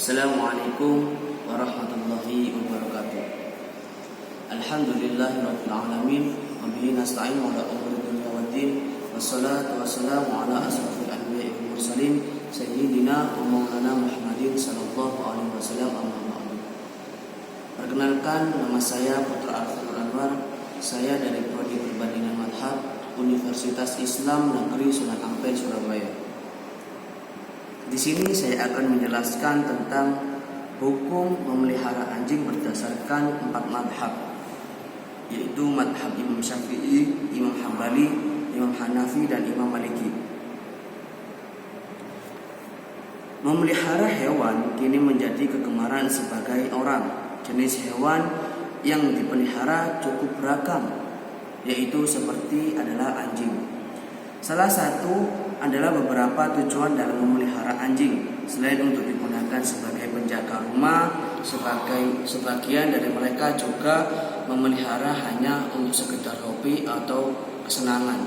Assalamualaikum warahmatullahi wabarakatuh. Alhamdulillahirabbil alamin wa bihi nasta'in ala umuri dunya waddin wassalatu wassalamu ala asrofil anbiya'i wal mursalin sayyidina wa maulana Muhammadin sallallahu alaihi wasallam amma ba'du. Perkenalkan, nama saya Putra Arifin Anwar. Saya dari Prodi Perbandingan Madhab Universitas Islam Negeri Sunan Ampel, Surabaya. Di sini saya akan menjelaskan tentang hukum memelihara anjing berdasarkan 4 madhab, yaitu madhab Imam Syafi'i, Imam Hambali, Imam Hanafi, dan Imam Maliki. Memelihara hewan kini menjadi kegemaran sebagai orang. Jenis hewan yang dipelihara cukup beragam, yaitu seperti adalah anjing. Salah satu adalah beberapa tujuan dalam memelihara anjing. Selain untuk digunakan sebagai penjaga rumah, sebagian dari mereka juga memelihara hanya untuk sekedar hobi atau kesenangan.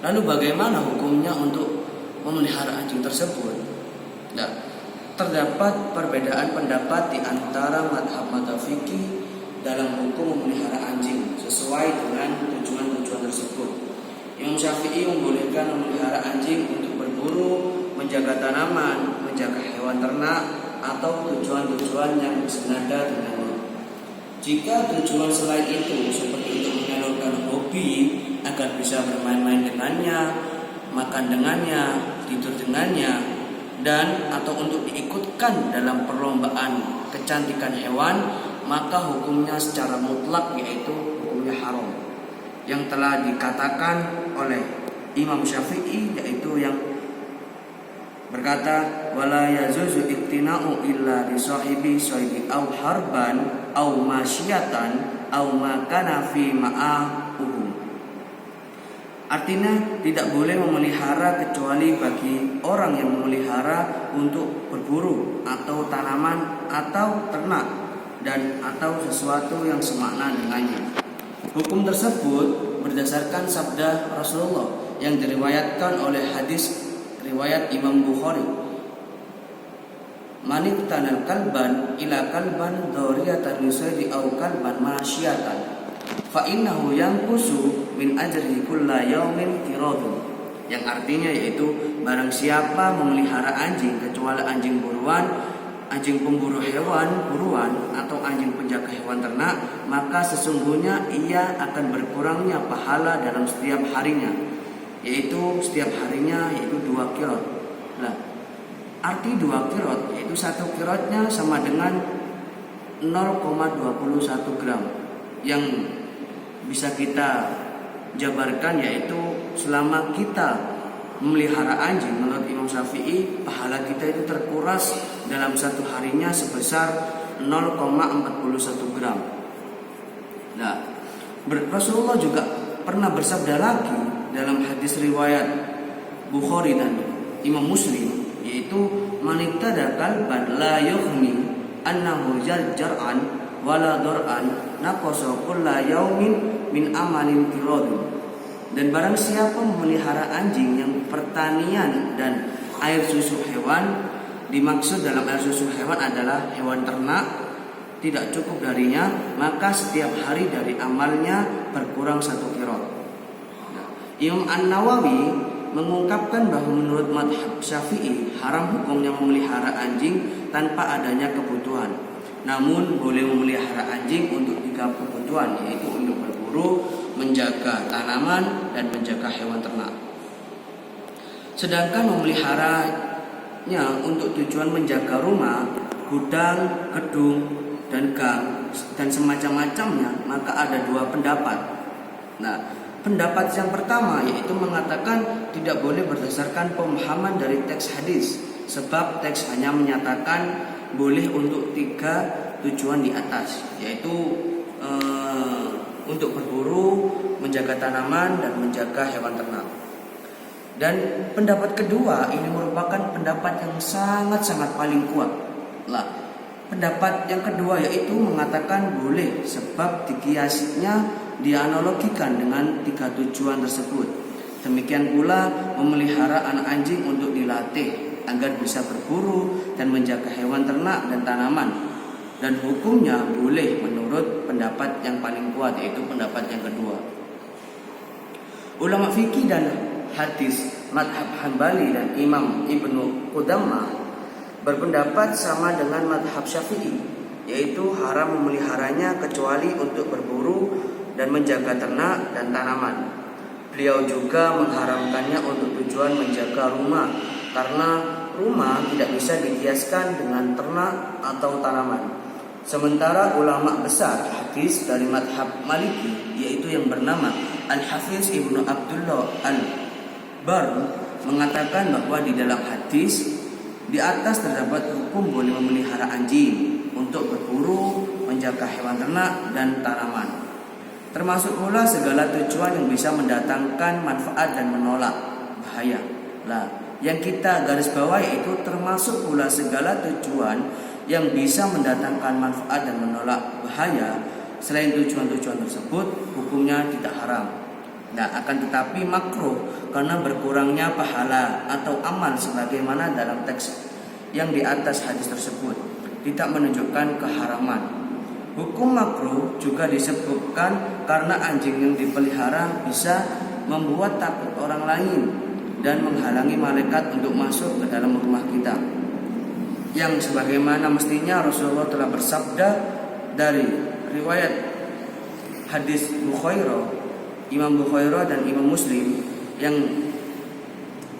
Lalu bagaimana hukumnya untuk memelihara anjing tersebut? Nah, terdapat perbedaan pendapat di antara madhab-madhab fikih dalam hukum memelihara anjing sesuai dengan tujuan-tujuan tersebut. Imam Syafi'i membolehkan memelihara anjing untuk berburu, menjaga tanaman, menjaga hewan ternak, atau tujuan-tujuan yang senada dengannya. Jika tujuan selain itu seperti untuk menyalurkan hobi agar bisa bermain-main dengannya, makan dengannya, tidur dengannya, dan atau untuk diikutkan dalam perlombaan kecantikan hewan, maka hukumnya secara mutlak yaitu hukumnya haram, yang telah dikatakan oleh Imam Syafi'i, yaitu yang berkata wala yazuzu iktina'u illa li sahibi sahibi au harban au masyiyatan au ma kana fi ma'ahu. Artinya tidak boleh memelihara kecuali bagi orang yang memelihara untuk berburu atau tanaman atau ternak dan atau sesuatu yang semakna dengannya. Hukum tersebut berdasarkan sabda Rasulullah yang diriwayatkan oleh hadis riwayat Imam Bukhari. Maniktanal kalban ila kalban dzuriyatan yusaidi au kalban masyiyatan fa innahu yanqusu min ajrihi kulla yaumin qiradun. Yang artinya yaitu barang siapa memelihara anjing kecuali anjing buruan, anjing pemburu hewan buruan atau anjing penjaga hewan ternak, maka sesungguhnya ia akan berkurangnya pahala dalam setiap harinya, yaitu setiap harinya yaitu 2 qirot. Nah, arti 2 qirot yaitu 1 qirotnya sama dengan 0,21 gram, yang bisa kita jabarkan yaitu selama kita memelihara anjing, menurut Imam Syafi'i pahala kita itu terkuras dalam satu harinya sebesar 0,41 gram. Nah, Rasulullah juga pernah bersabda lagi dalam hadis riwayat Bukhari dan Imam Muslim, yaitu manittada kalban la yughni annahu jar'an wala dar'an naqasa kulla yaumin min amalin qiradun. Dan barang siapa memelihara anjing yang pertanian dan air susu hewan, dimaksud dalam air susu hewan adalah hewan ternak, tidak cukup darinya, maka setiap hari dari amalnya berkurang 1 qirot. Imam An-Nawawi mengungkapkan bahwa menurut madhab Syafi'i haram hukumnya memelihara anjing tanpa adanya kebutuhan. Namun boleh memelihara anjing untuk 3 kebutuhan, yaitu untuk berburu, menjaga tanaman, dan menjaga hewan ternak. Sedangkan memeliharanya untuk tujuan menjaga rumah, gudang, gedung, dan gang, dan semacam-macamnya, maka ada 2 pendapat. Nah, pendapat yang pertama yaitu mengatakan tidak boleh berdasarkan pemahaman dari teks hadis, sebab teks hanya menyatakan boleh untuk 3 tujuan di atas, yaitu untuk berburu, menjaga tanaman, dan menjaga hewan ternak. Dan pendapat kedua ini merupakan pendapat yang sangat-sangat paling kuat. Lah, pendapat yang kedua yaitu mengatakan boleh, sebab dikiasinya dianalogikan dengan 3 tujuan tersebut. Demikian pula memelihara anak anjing untuk dilatih, agar bisa berburu dan menjaga hewan ternak dan tanaman. Dan hukumnya boleh menurut pendapat yang paling kuat, yaitu pendapat yang kedua. Ulama fikih dan hadis madhab Hambali dan Imam Ibnu Qudamah berpendapat sama dengan madhab Syafi'i, yaitu haram memeliharanya kecuali untuk berburu dan menjaga ternak dan tanaman. Beliau juga mengharamkannya untuk tujuan menjaga rumah, karena rumah tidak bisa dikiaskan dengan ternak atau tanaman. Sementara ulama besar hadis dari madhab Maliki, yaitu yang bernama Al-Hafiz Ibnu Abdullah Al-Bar, mengatakan bahwa di dalam hadis di atas terdapat hukum boleh memelihara anjing untuk berburu, menjaga hewan ternak dan tanaman, termasuk pula segala tujuan yang bisa mendatangkan manfaat dan menolak bahaya. Yang kita garis bawah yaitu termasuk pula segala tujuan yang bisa mendatangkan manfaat dan menolak bahaya. Selain tujuan-tujuan tersebut, hukumnya tidak haram. Akan tetapi makruh karena berkurangnya pahala atau amal sebagaimana dalam teks yang di atas hadis tersebut, tidak menunjukkan keharaman. Hukum makruh juga disebutkan karena anjing yang dipelihara bisa membuat takut orang lain dan menghalangi malaikat untuk masuk ke dalam rumah kita. Yang sebagaimana mestinya Rasulullah telah bersabda dari riwayat hadis Imam Bukhairah dan Imam Muslim yang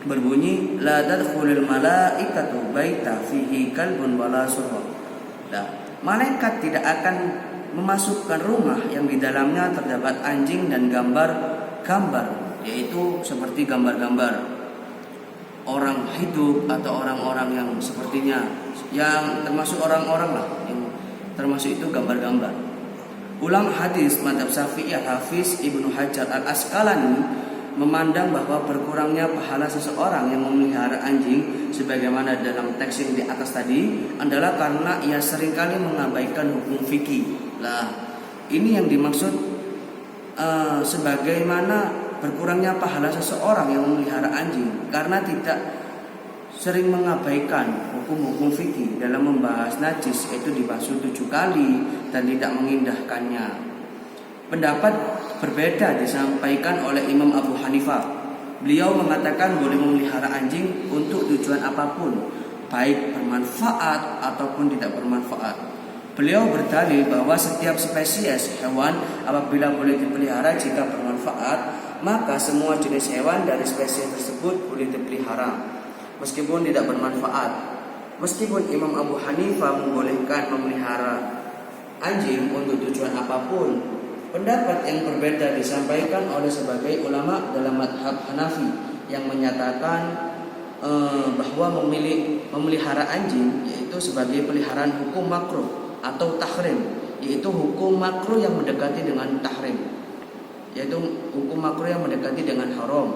berbunyi, la tadkhulul malaikatu baita fihi kalbun wala surah. Malaikat tidak akan memasukkan rumah yang di dalamnya terdapat anjing dan gambar-gambar, yaitu seperti gambar-gambar orang hidup atau orang-orang yang sepertinya, yang termasuk orang-orang yang termasuk itu gambar-gambar. Ulama hadis madhab Syafi'i Hafiz Ibnu Hajar Al-Asqalani memandang bahwa berkurangnya pahala seseorang yang memelihara anjing sebagaimana dalam teks yang di atas tadi adalah karena ia seringkali mengabaikan hukum fikih. Ini yang dimaksud sebagaimana berkurangnya pahala seseorang yang memelihara anjing karena tidak sering mengabaikan hukum-hukum fikih dalam membahas najis, yaitu dibasuh 7 kali dan tidak mengindahkannya. Pendapat berbeda disampaikan oleh Imam Abu Hanifah. Beliau mengatakan boleh memelihara anjing untuk tujuan apapun, baik bermanfaat ataupun tidak bermanfaat. Beliau berdalil bahwa setiap spesies hewan apabila boleh dipelihara jika bermanfaat, maka semua jenis hewan dari spesies tersebut boleh dipelihara meskipun tidak bermanfaat. Meskipun Imam Abu Hanifah membolehkan memelihara anjing untuk tujuan apapun, pendapat yang berbeda disampaikan oleh sebagai ulama dalam madhab Hanafi yang menyatakan bahwa memelihara anjing yaitu sebagai peliharaan hukum makruh atau tahrim, yaitu hukum makruh yang mendekati dengan tahrim, yaitu hukum makruh yang mendekati dengan haram.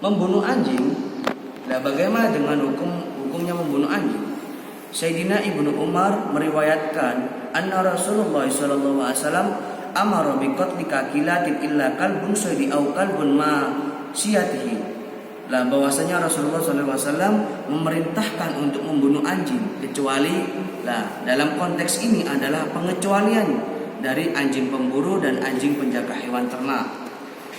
Membunuh anjing, bagaimana dengan hukumnya membunuh anjing? Sayyidina Ibnu Umar meriwayatkan anna Rasulullah sallallahu alaihi wasallam amara bi qatli kakilatin illa kalbun saydi au kalbun ma siyatihi. Bahwasanya Rasulullah sallallahu alaihi wasallam memerintahkan untuk membunuh anjing kecuali dalam konteks ini adalah pengecualian dari anjing pemburu dan anjing penjaga hewan ternak.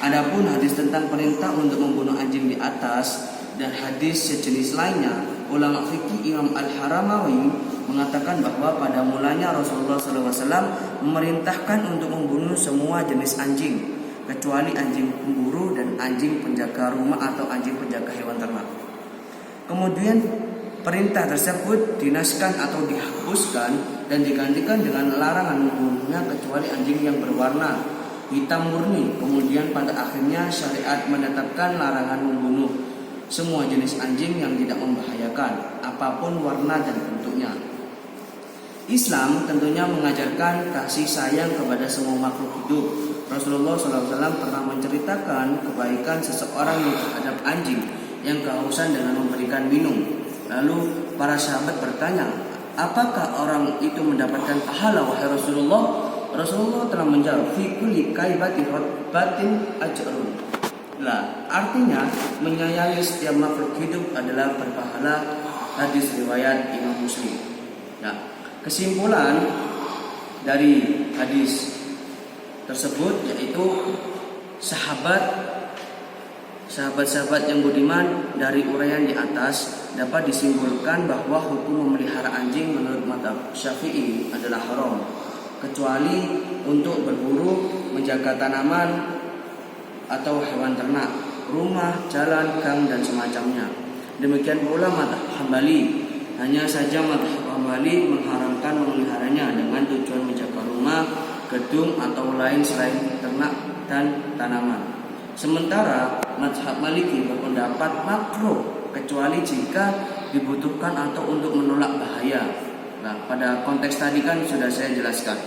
Adapun hadis tentang perintah untuk membunuh anjing di atas dan hadis sejenis lainnya, ulama fikih Imam Al-Haramawi mengatakan bahwa pada mulanya Rasulullah SAW memerintahkan untuk membunuh semua jenis anjing kecuali anjing pemburu dan anjing penjaga rumah atau anjing penjaga hewan ternak. Kemudian perintah tersebut dinaskan atau dihapuskan dan digantikan dengan larangan membunuhnya kecuali anjing yang berwarna hitam murni. Kemudian pada akhirnya syariat menetapkan larangan membunuh semua jenis anjing yang tidak membahayakan apapun warna dan bentuknya. Islam tentunya mengajarkan kasih sayang kepada semua makhluk hidup. Rasulullah SAW pernah menceritakan kebaikan seseorang yang terhadap anjing yang kehausan dengan memberikan minum. Lalu para sahabat bertanya, apakah orang itu mendapatkan pahala wahai Rasulullah? Rasulullah telah menjawab, fi kulli kaibatin ratbatin ajrun. Lah, artinya menyayangi setiap makhluk hidup adalah berpahala. Hadis riwayat Imam Muslim. Nah, kesimpulan dari hadis tersebut yaitu sahabat-sahabat yang budiman, dari uraian di atas dapat disimpulkan bahwa hukum memelihara anjing menurut mazhab Syafi'i adalah haram, kecuali untuk berburu, menjaga tanaman atau hewan ternak, rumah, jalan, gang dan semacamnya. Demikian pula mazhab Hambali. Hanya saja mazhab Hambali mengharamkan memeliharanya dengan tujuan menjaga rumah, gedung atau lain selain ternak dan tanaman. Sementara mazhab Maliki berpendapat makruh kecuali jika dibutuhkan atau untuk menolak bahaya. Nah, pada konteks tadi kan sudah saya jelaskan.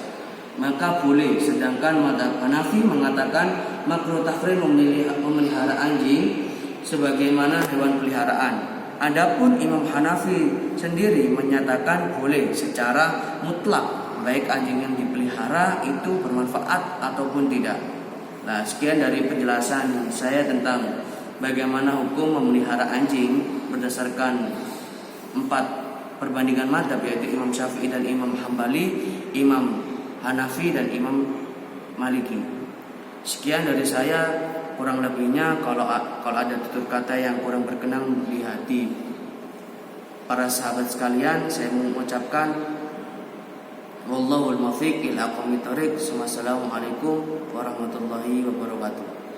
Maka boleh, sedangkan mazhab Hanafi mengatakan makruh tahrim memelihara anjing sebagaimana hewan peliharaan. Adapun Imam Hanafi sendiri menyatakan boleh secara mutlak, baik anjing yang dipelihara itu bermanfaat ataupun tidak. Nah, sekian dari penjelasan saya tentang bagaimana hukum memelihara anjing berdasarkan 4 perbandingan mazhab, yaitu Imam Syafi'i dan Imam Hambali, Imam Hanafi dan Imam Maliki. Sekian dari saya. Kurang lebihnya kalau ada tutur kata yang kurang berkenan di hati para sahabat sekalian, saya mengucapkan wallahul muwaffiq ila aqwamit thoriq. Wassalamualaikum warahmatullahi wabarakatuh.